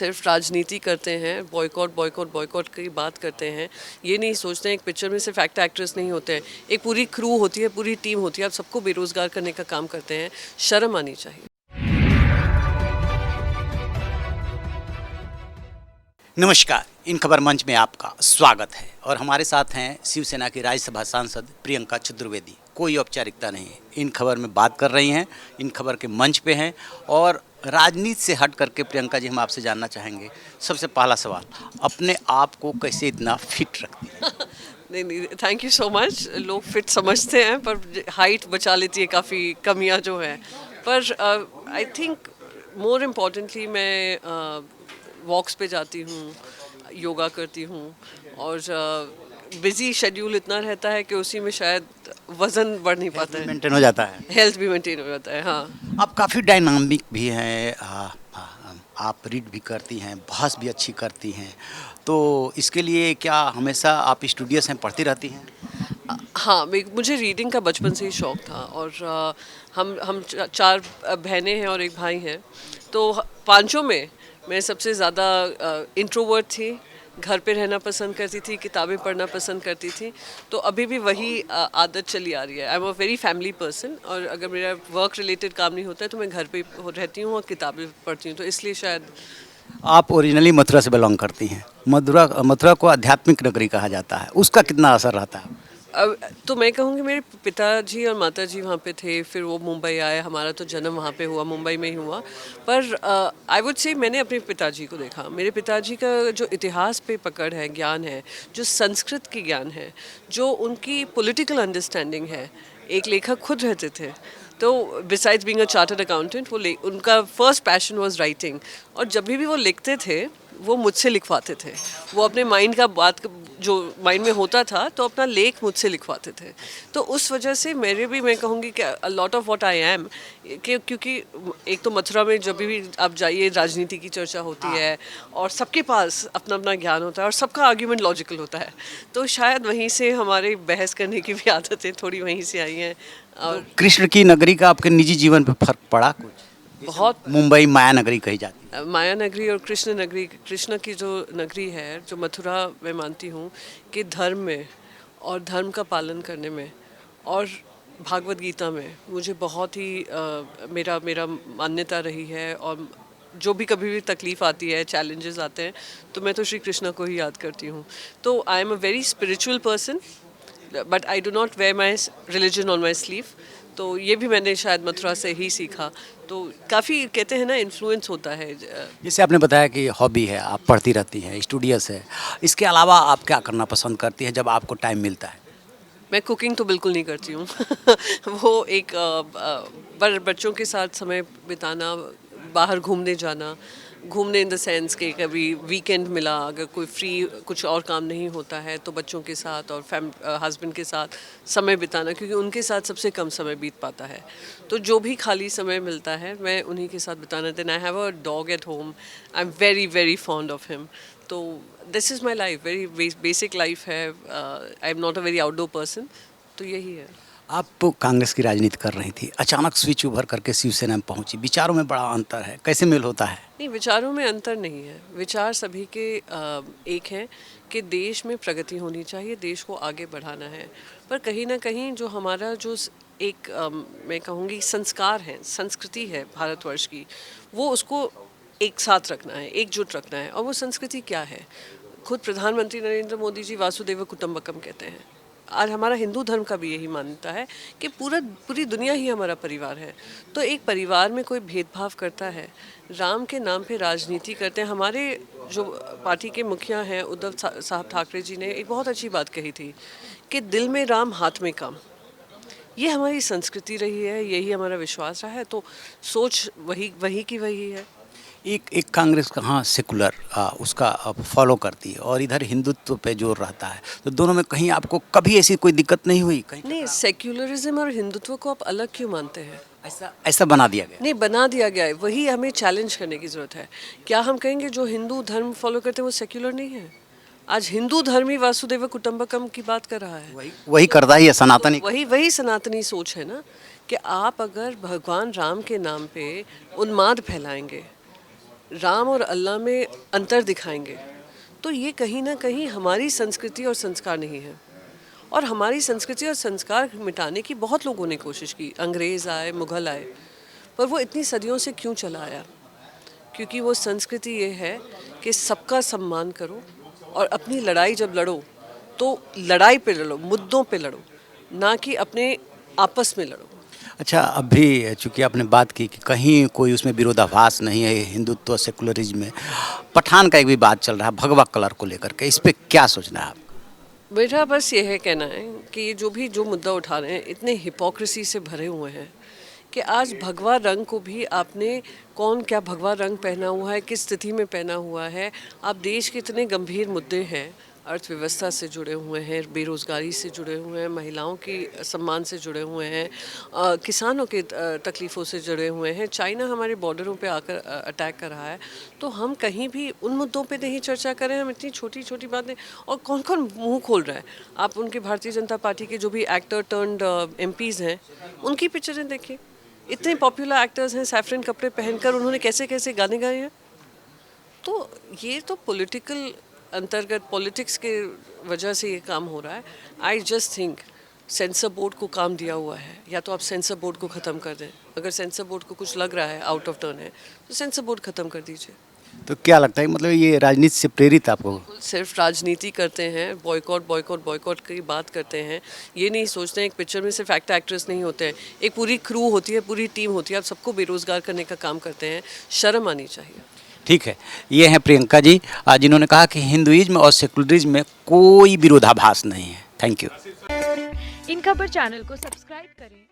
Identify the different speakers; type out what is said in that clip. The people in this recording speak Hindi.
Speaker 1: सिर्फ राजनीति करते हैं, बॉयकॉट बॉयकॉट बॉयकॉट की बात करते हैं, ये नहीं सोचते हैं एक पिक्चर में सिर्फ एक्टर एक्ट्रेस नहीं होते हैं, एक पूरी क्रू होती है, पूरी टीम होती है, आप सबको बेरोजगार करने का काम करते हैं, शर्म आनी चाहिए।
Speaker 2: नमस्कार, इन खबर मंच में आपका स्वागत है और हमारे साथ हैं शिवसेना की राज्यसभा सांसद प्रियंका चतुर्वेदी। कोई औपचारिकता नहीं है, इन खबर में बात कर रही हैं, इन खबर के मंच पे हैं और राजनीति से हट करके प्रियंका जी हम आपसे जानना चाहेंगे। सबसे पहला सवाल, अपने आप को कैसे इतना फिट रखती हैं?
Speaker 1: नहीं नहीं, थैंक यू सो मच। लोग फिट समझते हैं पर हाइट बचा लेती है काफ़ी कमियां जो है, पर आई थिंक मोर इम्पॉर्टेंटली मैं वॉक्स पे जाती हूँ, योगा करती हूँ और बिज़ी शेड्यूल इतना रहता है कि उसी में शायद वज़न बढ़ नहीं पाता है,
Speaker 2: मेंटेन हो जाता है।
Speaker 1: हेल्थ भी मेंटेन हो जाता है। हाँ,
Speaker 2: आप काफ़ी डायनामिक भी हैं, आप रीड भी करती हैं, बहस भी अच्छी करती हैं, तो इसके लिए क्या हमेशा आप स्टूडियस हैं, पढ़ती रहती हैं?
Speaker 1: हाँ, मुझे रीडिंग का बचपन से ही शौक़ था और हम चार बहनें हैं और एक भाई हैं, तो पांचों में मैं सबसे ज़्यादा इंट्रोवर्ट थी, घर पे रहना पसंद करती थी, किताबें पढ़ना पसंद करती थी, तो अभी भी वही आदत चली आ रही है। I am a very family person और अगर मेरा वर्क रिलेटेड काम नहीं होता है तो मैं घर पे रहती हूँ और किताबें पढ़ती हूँ, तो इसलिए शायद।
Speaker 2: आप ओरिजिनली मथुरा से बिलोंग करती हैं। मथुरा मथुरा को आध्यात्मिक नगरी कहा जाता है, उसका कितना असर रहता है?
Speaker 1: अब तो मैं कहूँगी मेरे पिताजी और माताजी वहाँ पे थे, फिर वो मुंबई आए, हमारा तो जन्म वहाँ पे हुआ, मुंबई में ही हुआ। पर आई वुड से मैंने अपने पिताजी को देखा, मेरे पिताजी का जो इतिहास पे पकड़ है, ज्ञान है, जो संस्कृत की ज्ञान है, जो उनकी पॉलिटिकल अंडरस्टैंडिंग है। एक लेखक खुद रहते थे, तो besides being a chartered accountant उनका फर्स्ट पैशन वाज राइटिंग, और जब भी वो लिखते थे वो मुझसे लिखवाते थे। वो अपने माइंड का बात जो माइंड में होता था तो अपना लेख मुझसे लिखवाते थे, तो उस वजह से मेरे भी, मैं कहूँगी कि a lot of what I am, क्योंकि एक तो मथुरा में जब भी आप जाइए राजनीति की चर्चा होती है और सबके पास अपना अपना ज्ञान होता है और सबका आर्ग्यूमेंट लॉजिकल होता है, तो शायद वहीं से हमारे बहस करने की भी आदतें थोड़ी वहीं से आई हैं। और
Speaker 2: कृष्ण की नगरी का आपके निजी जीवन पे फर्क पड़ा कुछ?
Speaker 1: बहुत
Speaker 2: मुंबई माया नगरी कही जाती है।
Speaker 1: माया नगरी और कृष्ण नगरी, कृष्ण की जो नगरी है, जो मथुरा, मैं मानती हूँ कि धर्म में और धर्म का पालन करने में और भागवत गीता में मुझे बहुत ही मेरा मेरा मान्यता रही है, और जो भी कभी भी तकलीफ़ आती है, चैलेंजेस आते हैं, तो मैं तो श्री कृष्ण को ही याद करती हूँ। तो I am a very spiritual person, but I do not wear my religion on my sleeve, तो ये भी मैंने शायद मथुरा से ही सीखा। तो काफ़ी कहते हैं ना, इन्फ्लुएंस होता है।
Speaker 2: जैसे आपने बताया कि हॉबी है, आप पढ़ती रहती हैं, स्टूडियस है, इसके अलावा आप क्या करना पसंद करती हैं जब आपको टाइम मिलता है?
Speaker 1: मैं कुकिंग तो बिल्कुल नहीं करती हूँ वो एक बच्चों के साथ समय बिताना, बाहर घूमने जाना, घूमने इन द सेंस कि कभी वीकेंड मिला, अगर कोई फ्री कुछ और काम नहीं होता है तो बच्चों के साथ और हस्बैंड के साथ समय बिताना, क्योंकि उनके साथ सबसे कम समय बीत पाता है, तो जो भी खाली समय मिलता है मैं उन्हीं के साथ बिताना। Then I have a dog at home, I am very very fond of him, तो this is my life, very basic life है। I am not a very outdoor person, तो यही है।
Speaker 2: आप कांग्रेस की राजनीति कर रही थी, अचानक स्विच उभर करके शिवसेना में पहुंची, विचारों में बड़ा अंतर है, कैसे मेल होता है?
Speaker 1: नहीं, विचारों में अंतर नहीं है, विचार सभी के एक हैं कि देश में प्रगति होनी चाहिए, देश को आगे बढ़ाना है, पर कहीं ना कहीं जो हमारा जो एक मैं कहूँगी संस्कार है, संस्कृति है भारतवर्ष की, वो उसको एक साथ रखना है, एकजुट रखना है। और वो संस्कृति क्या है? खुद प्रधानमंत्री नरेंद्र मोदी जी वासुदेव कुटुंबकम कहते हैं, और हमारा हिंदू धर्म का भी यही मान्यता है कि पूरी दुनिया ही हमारा परिवार है। तो एक परिवार में कोई भेदभाव करता है, राम के नाम पे राजनीति करते हैं। हमारे जो पार्टी के मुखिया हैं उद्धव साहब ठाकरे जी ने एक बहुत अच्छी बात कही थी कि दिल में राम हाथ में काम। ये हमारी संस्कृति रही है, यही हमारा विश्वास रहा है, तो सोच वही वही की वही है।
Speaker 2: एक एक कांग्रेस कहाँ सेकुलर उसका फॉलो करती है और इधर हिंदुत्व पे जोर रहता है, तो दोनों में कहीं आपको कभी ऐसी कोई दिक्कत नहीं हुई कहीं?
Speaker 1: नहीं, सेक्युलरिज्म और हिंदुत्व को आप अलग क्यों मानते हैं?
Speaker 2: ऐसा ऐसा बना दिया गया?
Speaker 1: नहीं, बना दिया गया है, वही हमें चैलेंज करने की ज़रूरत है। क्या हम कहेंगे जो हिंदू धर्म फॉलो करते हैं वो सेक्युलर नहीं है? आज हिंदू धर्म ही वासुदेव कुटुंबकम की बात कर रहा है।
Speaker 2: वही करता ही है सनातनी।
Speaker 1: वही वही सनातनी सोच है ना, कि आप अगर भगवान राम के नाम पे उन्माद फैलाएंगे, राम और अल्लाह में अंतर दिखाएंगे तो ये कहीं ना कहीं हमारी संस्कृति और संस्कार नहीं है। और हमारी संस्कृति और संस्कार मिटाने की बहुत लोगों ने कोशिश की, अंग्रेज़ आए, मुग़ल आए, पर वो इतनी सदियों से क्यों चला आया? क्योंकि वो संस्कृति ये है कि सबका सम्मान करो और अपनी लड़ाई जब लड़ो तो लड़ाई पे लड़ो, मुद्दों पे लड़ो, ना कि अपने आपस में लड़ो।
Speaker 2: अच्छा, अभी चूंकि आपने बात की कि कहीं कोई उसमें विरोधाभास नहीं है हिंदुत्व सेकुलरिज्म में, पठान का एक भी बात चल रहा है भगवा कलर को लेकर के, इस पे क्या सोचना है आप?
Speaker 1: मेरा बस ये है कहना है कि ये जो मुद्दा उठा रहे हैं इतने हिपोक्रेसी से भरे हुए हैं कि आज भगवा रंग को भी आपने कौन क्या भगवा रंग पहना हुआ है, किस स्थिति में पहना हुआ है। आप देश के इतने गंभीर मुद्दे हैं, अर्थव्यवस्था से जुड़े हुए हैं, बेरोज़गारी से जुड़े हुए हैं, महिलाओं की सम्मान से जुड़े हुए हैं, किसानों के तकलीफ़ों से जुड़े हुए हैं, चाइना हमारे बॉर्डरों पे आकर अटैक कर रहा है, तो हम कहीं भी उन मुद्दों पे नहीं चर्चा करें। हम इतनी छोटी छोटी बातें, और कौन कौन मुंह खोल रहा है। आप उनके भारतीय जनता पार्टी के जो भी एक्टर टर्न्ड एमपीज़ हैं उनकी पिक्चरें देखिए, इतने पॉपुलर एक्टर्स हैं, सैफरन कपड़े पहनकर उन्होंने कैसे कैसे गाने गाए हैं। तो ये तो पॉलिटिकल अंतर्गत पॉलिटिक्स के वजह से ये काम हो रहा है। I just think sensor board को काम दिया हुआ है, या तो आप सेंसर बोर्ड को ख़त्म कर दें। अगर सेंसर बोर्ड को कुछ लग रहा है आउट ऑफ टर्न है तो सेंसर बोर्ड ख़त्म कर दीजिए।
Speaker 2: तो क्या लगता है, मतलब ये राजनीति से प्रेरित आपको?
Speaker 1: सिर्फ राजनीति करते हैं, बॉयकॉट बॉयकॉट बॉयकॉट की बात करते हैं, ये नहीं सोचते हैं एक पिक्चर में सिर्फ एक्टर एक्ट्रेस नहीं होते हैं, एक पूरी क्रू होती है, पूरी टीम होती है, आप सबको बेरोज़गार करने का काम करते हैं। शर्म आनी चाहिए।
Speaker 2: ठीक है, ये हैं प्रियंका जी, जिन्होंने कहा कि हिंदुइज्म और सेकुलरिज्म में कोई विरोधाभास नहीं है। Thank you.
Speaker 3: इन खबर चैनल को सब्सक्राइब करें।